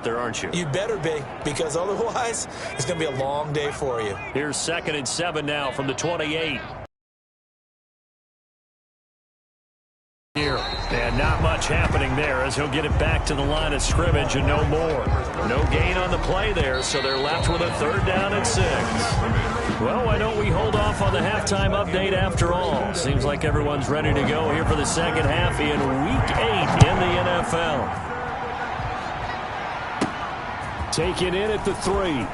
there, aren't you? You better be, because otherwise it's going to be a long day for you. Here's 2nd and 7 now from the 28. And not much happening there as he'll get it back to the line of scrimmage and no more. No gain on the play there, so they're left with a 3rd down and 6. Well, why don't we hold off on the halftime update after all? Seems like everyone's ready to go here for the second half in Week 8 in the NFL. Taken in at the 3.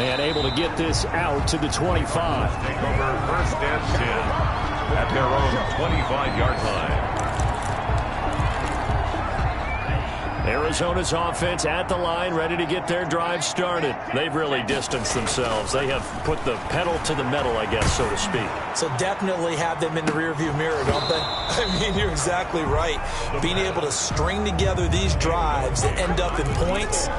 And able to get this out to the 25. Take over 1st and 10 at their own 25-yard line. Arizona's offense at the line, ready to get their drive started. They've really distanced themselves. They have put the pedal to the metal, I guess, so to speak. So definitely have them in the rearview mirror, don't they? I mean, you're exactly right. Being able to string together these drives that end up in points,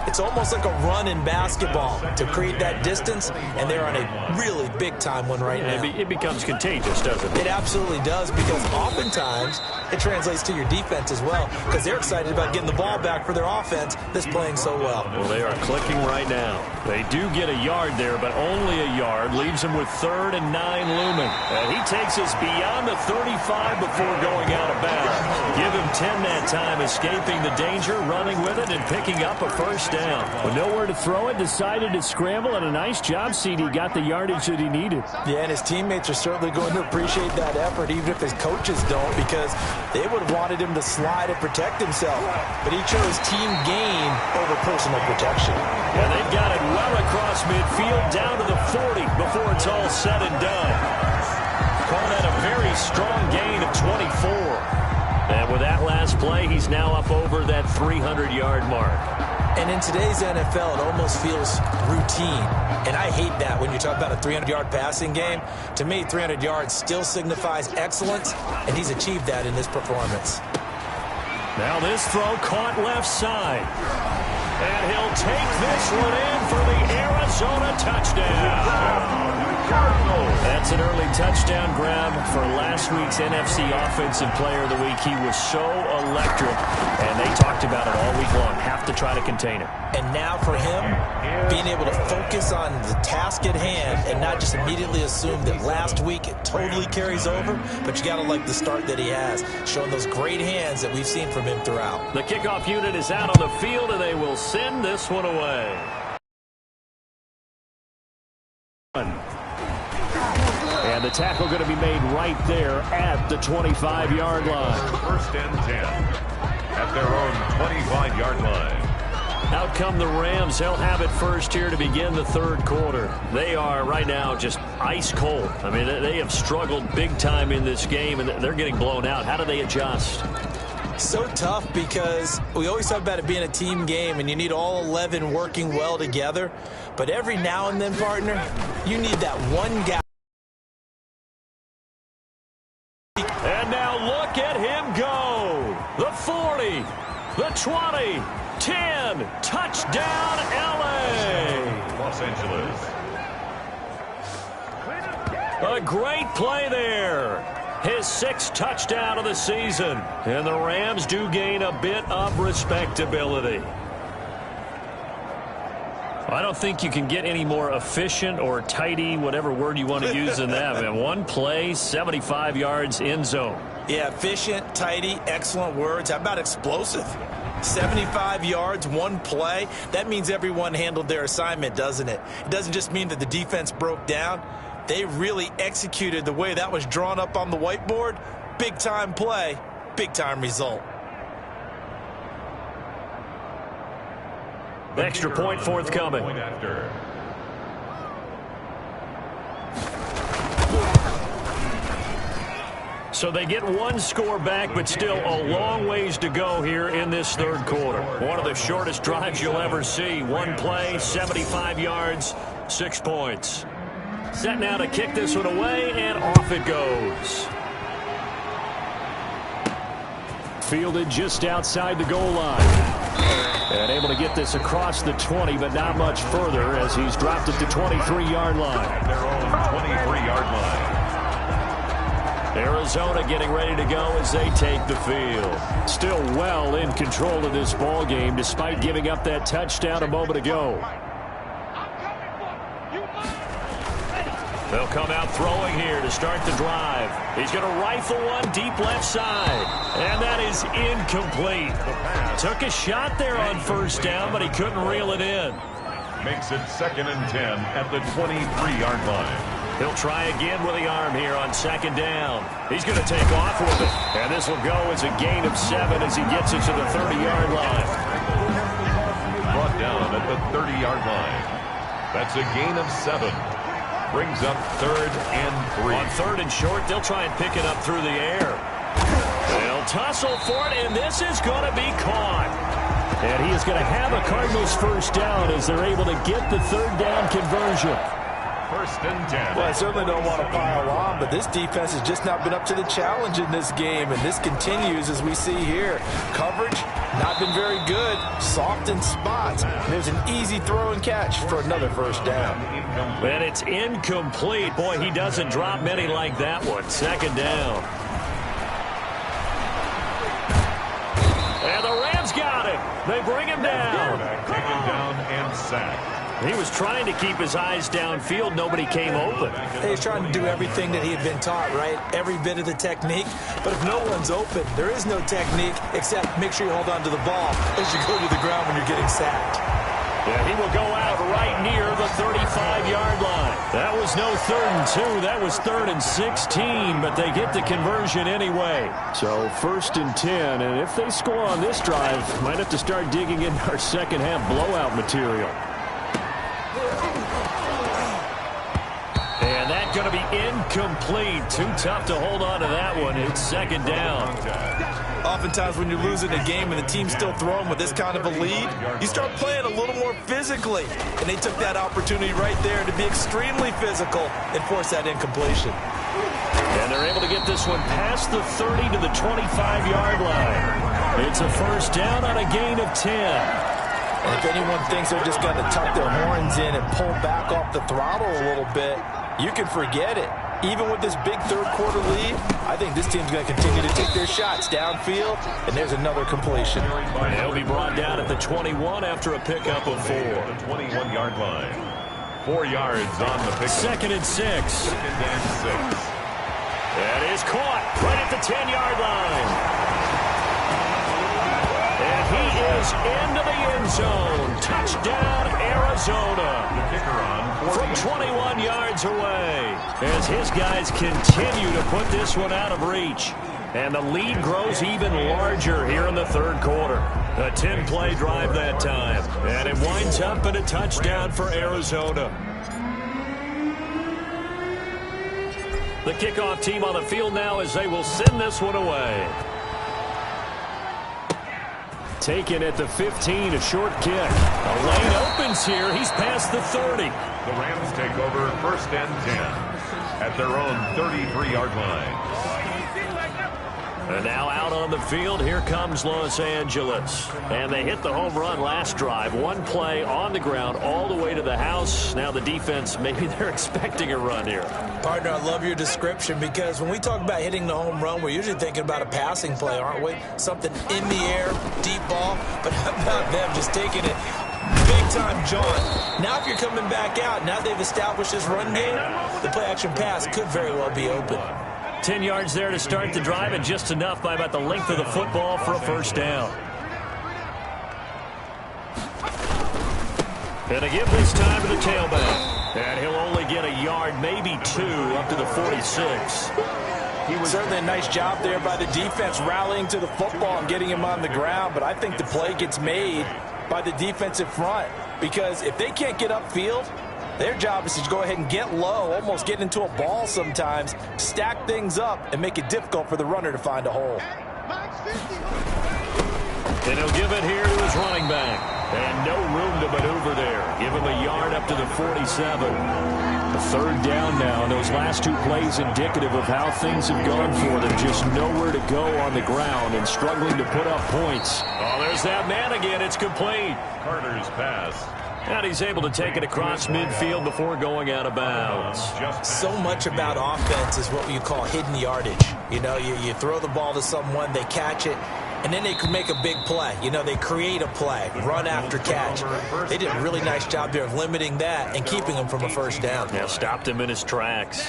it's almost like a run in basketball to create that distance, and they're on a really big-time one right now. It becomes contagious, doesn't it? It absolutely does, because oftentimes it translates to your defense as well, because they're excited about getting the ball back for their offense that's playing so well. Well, they are clicking right now. They do get a yard there, but only a yard. Leaves him with 3rd and 9 looming. And he takes us beyond the 35 before going out of bounds. Give him 10 that time, escaping the danger, running with it, and picking up a 1st down. With nowhere to throw it, decided to scramble, and a nice job, CD. Got the yardage that he needed. Yeah, and his teammates are certainly going to appreciate that effort, even if his coaches don't, because they would have wanted him to slide and protect himself. But he chose team gain over personal protection. And they've got it well across midfield, down to the 40 before it's all said and done. Call that a very strong gain of 24. And with that last play, he's now up over that 300-yard mark. And in today's NFL, it almost feels routine. And I hate that when you talk about a 300-yard passing game. To me, 300 yards still signifies excellence, and he's achieved that in this performance. Now this throw caught left side. And he'll take this one in for the Arizona touchdown. That's an early touchdown grab for last week's NFC Offensive Player of the Week. He was so electric, and they talked about it all week long. Have to try to contain it. And now for him, being able to focus on the task at hand and not just immediately assume that last week it totally carries over, but you got to like the start that he has, showing those great hands that we've seen from him throughout. The kickoff unit is out on the field, and they will send this one away. And the tackle going to be made right there at the 25-yard line. 1st and 10 at their own 25-yard line. Out come the Rams. They'll have it first here to begin the 3rd quarter. They are right now just ice cold. I mean, they have struggled big time in this game, and they're getting blown out. How do they adjust? So tough, because we always talk about it being a team game, and you need all 11 working well together. But every now and then, partner, you need that one guy. And now look at him go. The 40, the 20, 10, touchdown LA. Los Angeles. A great play there. His 6th touchdown of the season. And the Rams do gain a bit of respectability. I don't think you can get any more efficient or tidy, whatever word you want to use in that. I mean, one play, 75 yards in zone. Yeah, efficient, tidy, excellent words. How about explosive? 75 yards, one play. That means everyone handled their assignment, doesn't it? It doesn't just mean that the defense broke down. They really executed the way that was drawn up on the whiteboard. Big-time play, big-time result. Extra point forthcoming. So they get one score back, but still a long ways to go here in this 3rd quarter. One of the shortest drives you'll ever see. One play, 75 yards, 6 points. Set now to kick this one away, and off it goes. Fielded just outside the goal line. And able to get this across the 20, but not much further as he's dropped it to 23-yard line. Their own 23-yard line. Arizona getting ready to go as they take the field. Still well in control of this ball game despite giving up that touchdown a moment ago. They'll come out throwing here to start the drive. He's going to rifle one deep left side. And that is incomplete. Took a shot there on first down, but he couldn't reel it in. Makes it 2nd and 10 at the 23-yard line. He'll try again with the arm here on 2nd down. He's going to take off with it. And this will go as a gain of 7 as he gets it to the 30-yard line. Brought down at the 30-yard line. That's a gain of 7. Brings up 3rd and 3. On 3rd and short, they'll try and pick it up through the air. They'll tussle for it, and this is going to be caught. And he is going to have a Cardinals first down as they're able to get the 3rd down conversion. 1st and 10. Well, I certainly don't want to pile on, but this defense has just not been up to the challenge in this game, and this continues as we see here. Coverage, not been very good. Soft in spots. There's an easy throw and catch for another first down. And it's incomplete. Boy, he doesn't drop many like that one. 2nd down. And the Rams got him. They bring him down. Taken down and sacked. He was trying to keep his eyes downfield. Nobody came open. He's trying to do everything that he had been taught, right? Every bit of the technique. But if no one's open, there is no technique except make sure you hold on to the ball as you go to the ground when you're getting sacked. Yeah, he will go out right near the 35-yard line. That was no 3rd and 2. That was 3rd and 16, but they get the conversion anyway. So 1st and 10, and if they score on this drive, might have to start digging into our second half blowout material. And that's going to be incomplete. Too tough to hold on to that one. It's 2nd down. Oftentimes when you're losing a game and the team's still throwing with this kind of a lead, you start playing a little more physically. And they took that opportunity right there to be extremely physical and force that incompletion. And they're able to get this one past the 30 to the 25-yard line. It's a first down on a gain of 10. And if anyone thinks they're just going to tuck their horns in and pull back off the throttle a little bit, you can forget it. Even with this big third-quarter lead, I think this team's going to continue to take their shots downfield, and there's another completion. He'll be brought down at the 21 after a pickup of 4. The 21-yard line. 4 yards on the pickup. 2nd and 6. 2nd and 6. That is caught right at the 10-yard line. And he is into the end zone. Touchdown, Arizona. The kicker on from 21 yards away as his guys continue to put this one out of reach. And the lead grows even larger here in the 3rd quarter. A 10-play drive that time. And it winds up in a touchdown for Arizona. The kickoff team on the field now as they will send this one away. Taken at the 15, a short kick. A lane opens here. He's past the 30. The Rams take over 1st and 10 at their own 33-yard line. And now out on the field, here comes Los Angeles. And they hit the home run last drive. One play on the ground all the way to the house. Now the defense, maybe they're expecting a run here. Partner, I love your description because when we talk about hitting the home run, we're usually thinking about a passing play, aren't we? Something in the air, deep ball. But how about them just taking it big-time jaunt? Now if you're coming back out, now they've established this run game, the play-action pass could very well be open. 10 yards there to start the drive, and just enough by about the length of the football for a first down. And a give this time to the tailback. And he'll only get a yard, maybe 2, up to the 46. He was certainly a nice job there by the defense rallying to the football and getting him on the ground, but I think the play gets made by the defensive front because if they can't get upfield, their job is to go ahead and get low, almost get into a ball sometimes, stack things up, and make it difficult for the runner to find a hole. And he'll give it here to his running back. And no room to maneuver there. Give him a yard up to the 47. The 3rd down now, and those last 2 plays indicative of how things have gone for them. Just nowhere to go on the ground and struggling to put up points. Oh, there's that man again. It's complete. Carter's pass And he's able to take it across midfield before going out of bounds. So much about offense is what you call hidden yardage. You know, you throw the ball to someone, they catch it, and then they can make a big play. You know, they create a play, run after catch. They did a really nice job there of limiting that and keeping him from a first down. Yeah, stopped him in his tracks.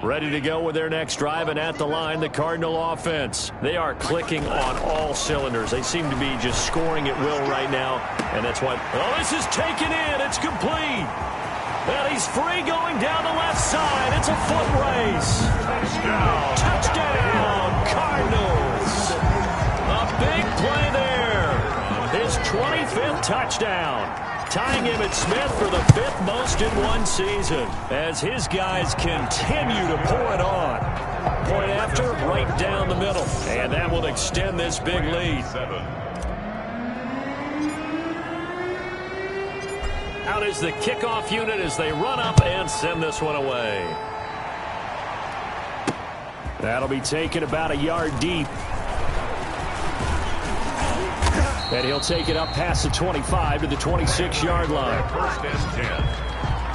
Ready to go with their next drive, and at the line, the Cardinal offense. They are clicking on all cylinders. They seem to be just scoring at will right now, and that's why. Oh, this is taken in. It's complete. And he's free going down the left side. It's a foot race. Touchdown, Cardinals. A big play there. His 25th touchdown. Tying Emmitt Smith for the 5th most in one season as his guys continue to pour it on. Point after, right down the middle. And that will extend this big lead. Out is the kickoff unit as they run up and send this one away. That'll be taken about a yard deep. And he'll take it up past the 25 to the 26-yard line. First and 10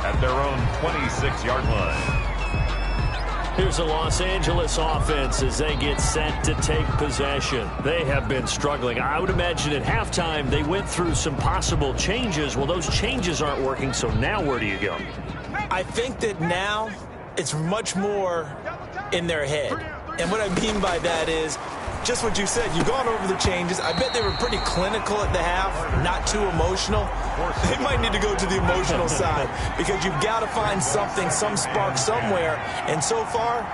at their own 26-yard line. Here's the Los Angeles offense as they get set to take possession. They have been struggling. I would imagine at halftime they went through some possible changes. Well, those changes aren't working, so now where do you go? I think that now it's much more in their head. And what I mean by that is just what you said. You've gone over the changes. I bet they were pretty clinical at the half, not too emotional. They might need to go to the emotional side because you've got to find something, some spark somewhere. And so far,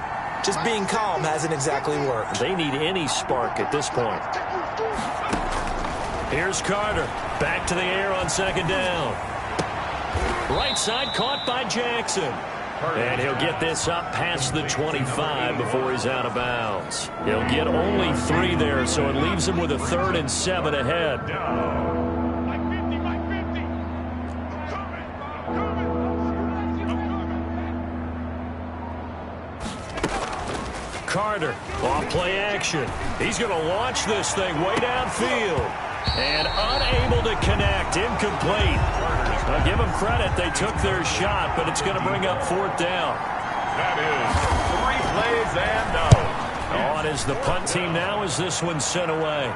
just being calm hasn't exactly worked. They need any spark at this point. Here's Carter. Back to the air on second down. Right side caught by Jackson. And he'll get this up past the 25 before he's out of bounds. He'll get only 3 there, so it leaves him with a 3rd and 7 ahead. Carter, off play action. He's going to launch this thing way downfield. And unable to connect, incomplete. I'll give them credit, they took their shot, but it's going to bring up 4th down. That is 3 plays and out. On is the punt team now as this one's sent away.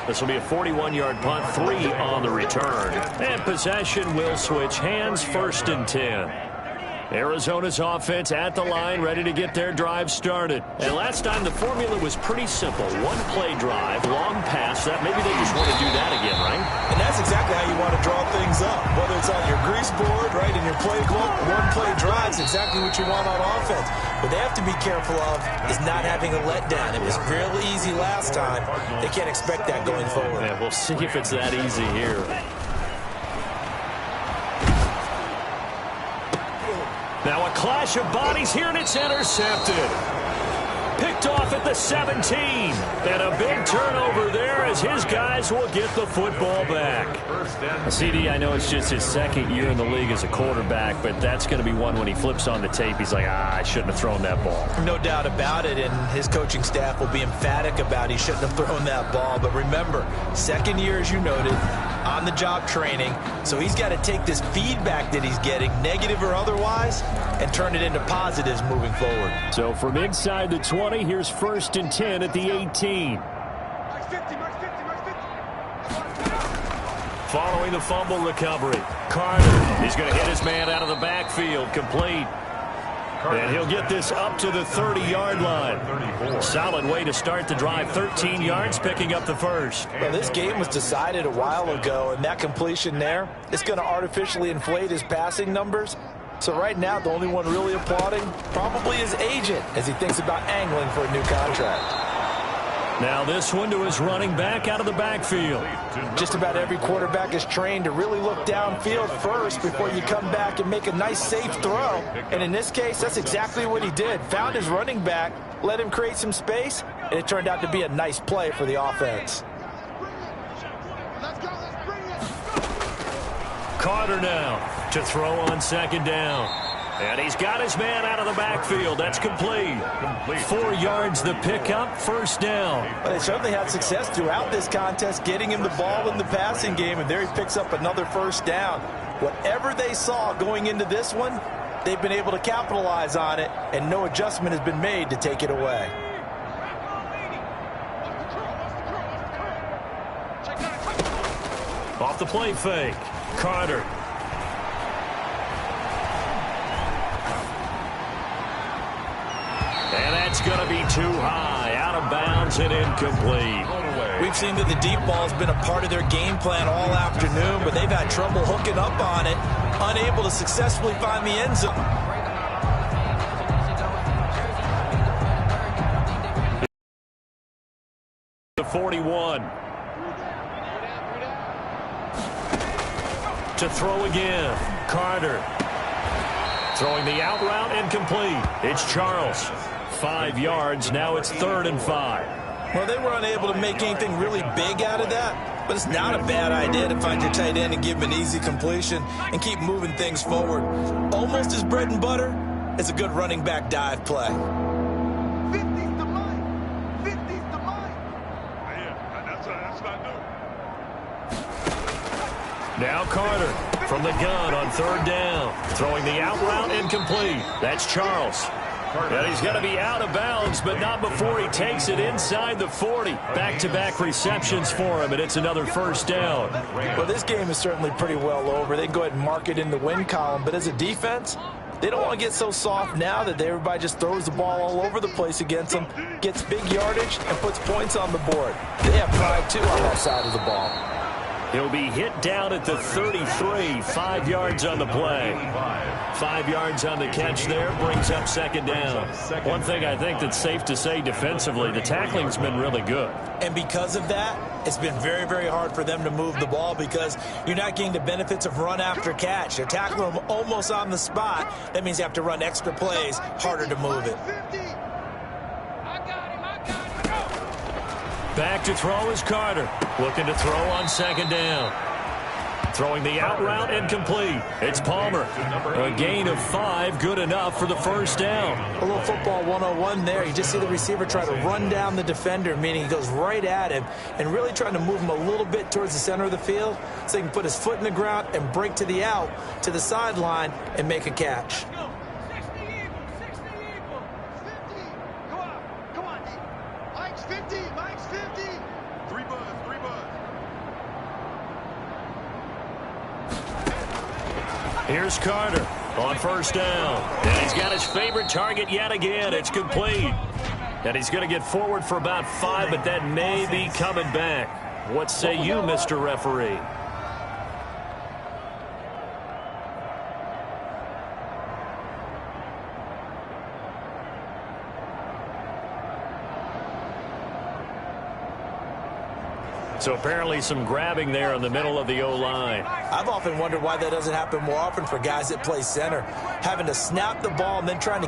This will be a 41-yard punt, 3 on the return. And possession will switch hands, 1st and 10. Arizona's offense at the line, ready to get their drive started. And last time the formula was pretty simple. 1-play drive, long pass. That maybe they just want to do that again, right? And that's exactly how you want to draw things up. Whether it's on your grease board, right, in your playbook, 1-play drives, exactly what you want on offense. What they have to be careful of is not having a letdown. It was real easy last time. They can't expect that going forward. Yeah, we'll see if it's that easy here. Now a clash of bodies here, and it's intercepted. Picked off at the 17. And a big turnover there as his guys will get the football back. CD, I know it's just his 2nd year in the league as a quarterback, but that's going to be one when he flips on the tape, he's like, I shouldn't have thrown that ball. No doubt about it, and his coaching staff will be emphatic about he shouldn't have thrown that ball. But remember, 2nd year, as you noted, on-the-job training, so he's got to take this feedback that he's getting, negative or otherwise, and turn it into positives moving forward. So from inside the 20, here's 1st and 10 at the 18. Following the fumble recovery, Carter, he's going to hit his man out of the backfield, complete. And he'll get this up to the 30-yard line. Solid way to start the drive. 13 yards, picking up the 1st. Well, this game was decided a while ago, and that completion there is going to artificially inflate his passing numbers. So right now, the only one really applauding probably his agent as he thinks about angling for a new contract. Now this one to his running back out of the backfield. Just about every quarterback is trained to really look downfield first before you come back and make a nice, safe throw. And in this case, that's exactly what he did. Found his running back, let him create some space, and it turned out to be a nice play for the offense. Carter now to throw on 2nd down. And he's got his man out of the backfield. That's complete. 4 yards the pickup, first down. But they certainly had success throughout this contest getting him the ball in the passing game, and there he picks up another first down. Whatever they saw going into this one, they've been able to capitalize on it, and no adjustment has been made to take it away. Off the play fake, Carter. And that's going to be too high, out of bounds and incomplete. We've seen that the deep ball's been a part of their game plan all afternoon, but they've had trouble hooking up on it, unable to successfully find the end zone. The 41. To throw again, Carter. Throwing the out route, incomplete. It's Charles. 5 yards, now it's 3rd and 5. Well, they were unable to make anything really big out of that, but it's not a bad idea to find your tight end and give him an easy completion and keep moving things forward. Almost as bread and butter as a good running back dive play. 50's the line. 50's the line. Yeah, that's not new. Now Carter from the gun on 3rd down. Throwing the out route, incomplete. That's Charles. And he's going to be out of bounds, but not before he takes it inside the 40. Back-to-back receptions for him, and it's another first down. Well, this game is certainly pretty well over. They can go ahead and mark it in the win column, but as a defense, they don't want to get so soft now that everybody just throws the ball all over the place against them, gets big yardage, and puts points on the board. They have pride, too, on that side of the ball. He'll be hit down at the 33, 5 yards on the play. 5 yards on the catch there, brings up 2nd down. One thing I think that's safe to say defensively, the tackling's been really good. And because of that, it's been very, very hard for them to move the ball because you're not getting the benefits of run after catch. They're tackling them almost on the spot. That means you have to run extra plays, harder to move it. Back to throw is Carter. Looking to throw on 2nd down. Throwing the out route, incomplete. It's Palmer. A gain of 5, good enough for the first down. A little football 101 there. You just see the receiver try to run down the defender, meaning he goes right at him and really trying to move him a little bit towards the center of the field so he can put his foot in the ground and break to the out, to the sideline, and make a catch. Here's Carter on 1st down. And he's got his favorite target yet again. It's complete. And he's going to get forward for about 5, but that may be coming back. What say you, Mr. Referee? So apparently some grabbing there in the middle of the O-line. I've often wondered why that doesn't happen more often for guys that play center. Having to snap the ball and then trying to